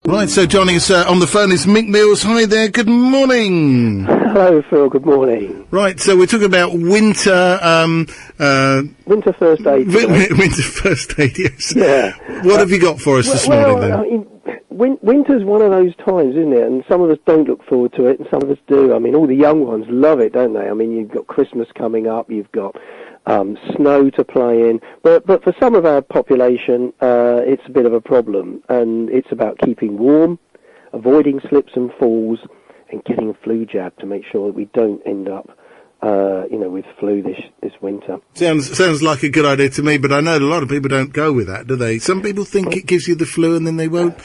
Right, so joining us on the phone is Mick Mills. Hi there, good morning. Hello, Phil, good morning. Right, so we're talking about winter... winter first aid. Winter first aid, yes. Yeah. What have you got for us this morning, then? I mean, winter's one of those times, isn't it? And some of us don't look forward to it, and some of us do. I mean, all the young ones love it, don't they? I mean, you've got Christmas coming up, you've got snow to play in. But for some of our population, it's a bit of a problem, and it's about keeping warm, avoiding slips and falls, and getting a flu jab to make sure that we don't end up, with flu this winter. Sounds like a good idea to me, but I know a lot of people don't go with that, do they? Some people think it gives you the flu, and then they won't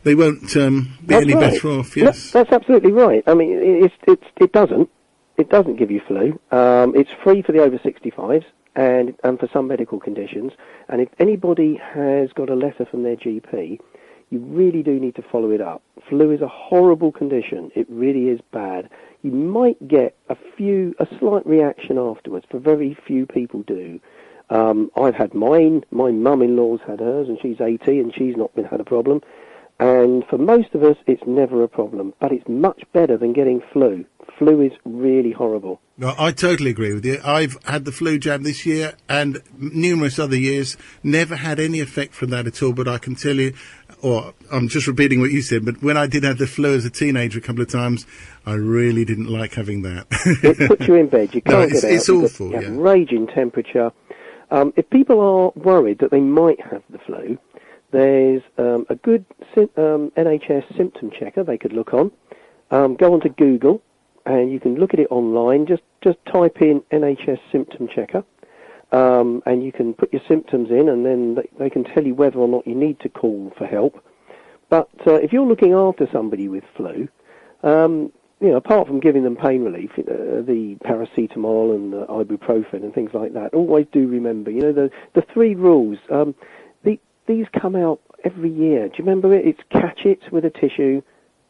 be any better off. Yes, that's absolutely right. I mean, it doesn't. It doesn't give you flu. It's free for the over 65s and for some medical conditions. And if anybody has got a letter from their GP, you really do need to follow it up. Flu is a horrible condition. It really is bad. You might get a slight reaction afterwards, but very few people do. I've had mine. My mum-in-law's had hers, and she's 80, and she's not had a problem. And for most of us, it's never a problem. But it's much better than getting flu. Flu is really horrible. No, I totally agree with you. I've had the flu jab this year and numerous other years, never had any effect from that at all, but I can tell you, or I'm just repeating what you said, but when I did have the flu as a teenager a couple of times, I really didn't like having that. It puts you in bed. You can't get out. It's awful, you have raging temperature. If people are worried that they might have the flu, there's a good NHS symptom checker they could look on. Go onto Google, and you can look at it online. Just type in NHS symptom checker, and you can put your symptoms in, and then they can tell you whether or not you need to call for help. But if you're looking after somebody with flu, apart from giving them pain relief, the paracetamol and the ibuprofen and things like that, always do remember, the 3 rules. These come out every year. Do you remember it? It's catch it with a tissue,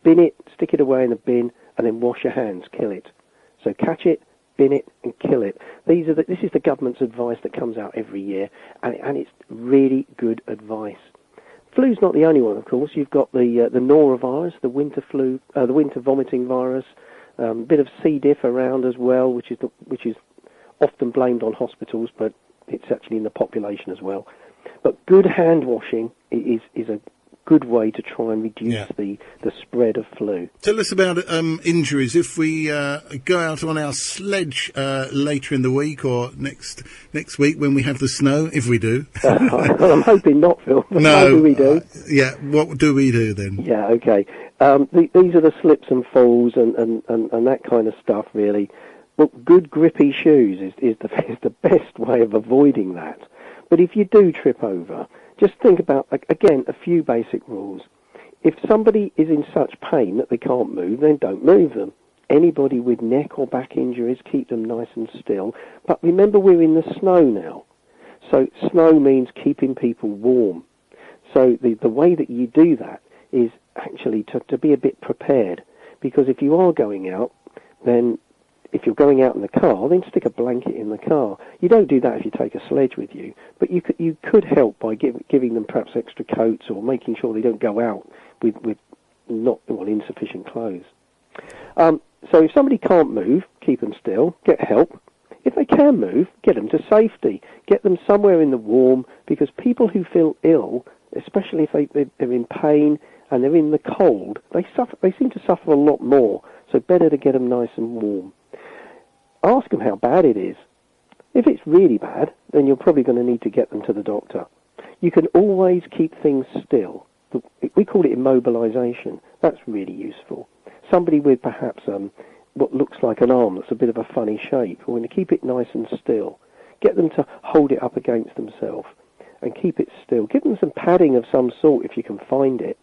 bin it, stick it away in the bin, and then wash your hands, kill it. So catch it, bin it, and kill it. This is the government's advice that comes out every year, and it's really good advice. Flu's not the only one, of course. You've got the norovirus, the winter flu, the winter vomiting virus, a bit of C. diff around as well, which is often blamed on hospitals, but it's actually in the population as well. But good hand washing is a good way to try and reduce the spread of flu. Tell us about injuries. If we go out on our sledge later in the week or next week when we have the snow, if we do. Well, I'm hoping not, Phil. But no. Maybe we do. What do we do then? Yeah, okay. These are the slips and falls and that kind of stuff, really. But good grippy shoes is the best way of avoiding that. But if you do trip over, just think about, again, a few basic rules. If somebody is in such pain that they can't move, then don't move them. Anybody with neck or back injuries, keep them nice and still. But remember, we're in the snow now. So snow means keeping people warm. So the way that you do that is actually to be a bit prepared. Because if you are going out, then if you're going out in the car, then stick a blanket in the car. You don't do that if you take a sledge with you, but you could help by giving them perhaps extra coats or making sure they don't go out with insufficient clothes. So if somebody can't move, keep them still, get help. If they can move, get them to safety. Get them somewhere in the warm, because people who feel ill, especially if they're in pain and they're in the cold, they seem to suffer a lot more, so better to get them nice and warm. Ask them how bad it is. If it's really bad, then you're probably going to need to get them to the doctor. You can always keep things still. We call it immobilization. That's really useful. Somebody with perhaps what looks like an arm that's a bit of a funny shape, we're going to keep it nice and still. Get them to hold it up against themselves and keep it still. Give them some padding of some sort if you can find it,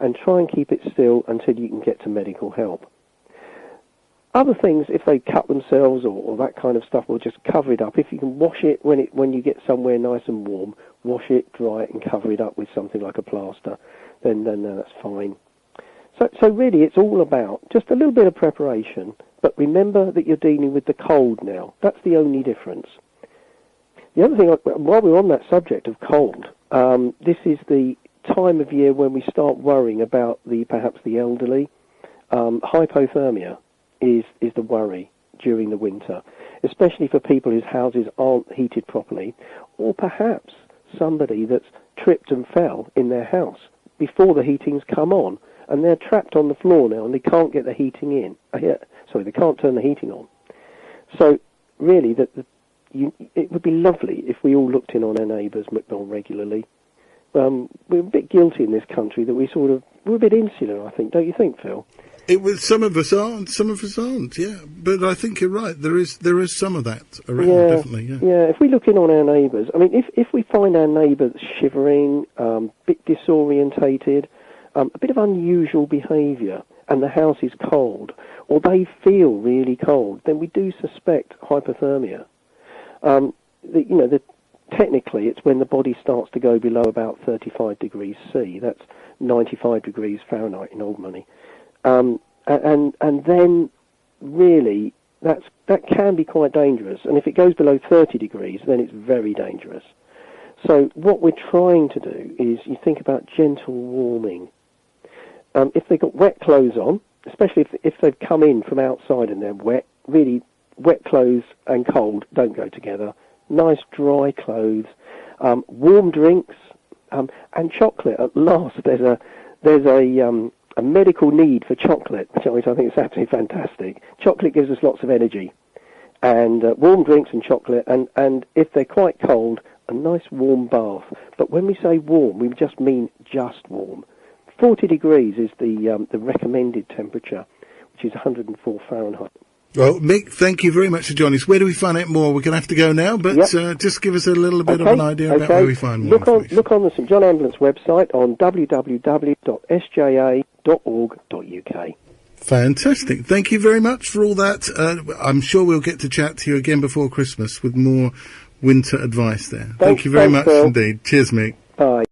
and try and keep it still until you can get to medical help. Other things, if they cut themselves or that kind of stuff, we'll just cover it up. If you can wash it when you get somewhere nice and warm, wash it, dry it, and cover it up with something like a plaster, then that's fine. So really, it's all about just a little bit of preparation, but remember that you're dealing with the cold now. That's the only difference. The other thing, while we're on that subject of cold, this is the time of year when we start worrying about perhaps the elderly. Hypothermia is the worry during the winter, especially for people whose houses aren't heated properly, or perhaps somebody that's tripped and fell in their house before the heating's come on, and they're trapped on the floor now and they can't get the heating in. They can't turn the heating on. So really, it would be lovely if we all looked in on our neighbours regularly. We're a bit guilty in this country that we're a bit insular, I think. Don't you think, Phil? Some of us are, and some of us aren't. Yeah, but I think you're right. There is some of that around, definitely. Yeah. Yeah. If we look in on our neighbours, I mean, if we find our neighbours shivering, a bit disorientated, a bit of unusual behaviour, and the house is cold, or they feel really cold, then we do suspect hypothermia. Technically, it's when the body starts to go below about 35 degrees C. That's 95 degrees Fahrenheit in old money. And then really that can be quite dangerous. And if it goes below 30 degrees, then it's very dangerous. So what we're trying to do is you think about gentle warming. If they've got wet clothes on, especially if they've come in from outside and they're wet, really wet clothes and cold don't go together. Nice dry clothes, warm drinks, and chocolate. At last, there's a medical need for chocolate, which I think is absolutely fantastic. Chocolate gives us lots of energy, and warm drinks and chocolate, and if they're quite cold, a nice warm bath. But when we say warm, we just mean just warm. 40 degrees is the recommended temperature, which is 104 Fahrenheit. Well, Mick, thank you very much for joining us. Where do we find out more? We're going to have to go now, but just give us a little bit of an idea about where we find more information. Look on the St John Ambulance website on www.sja.org.uk. Fantastic. Thank you very much for all that. I'm sure we'll get to chat to you again before Christmas with more winter advice there. Thank you very much, Phil. Indeed. Cheers, Mick. Bye.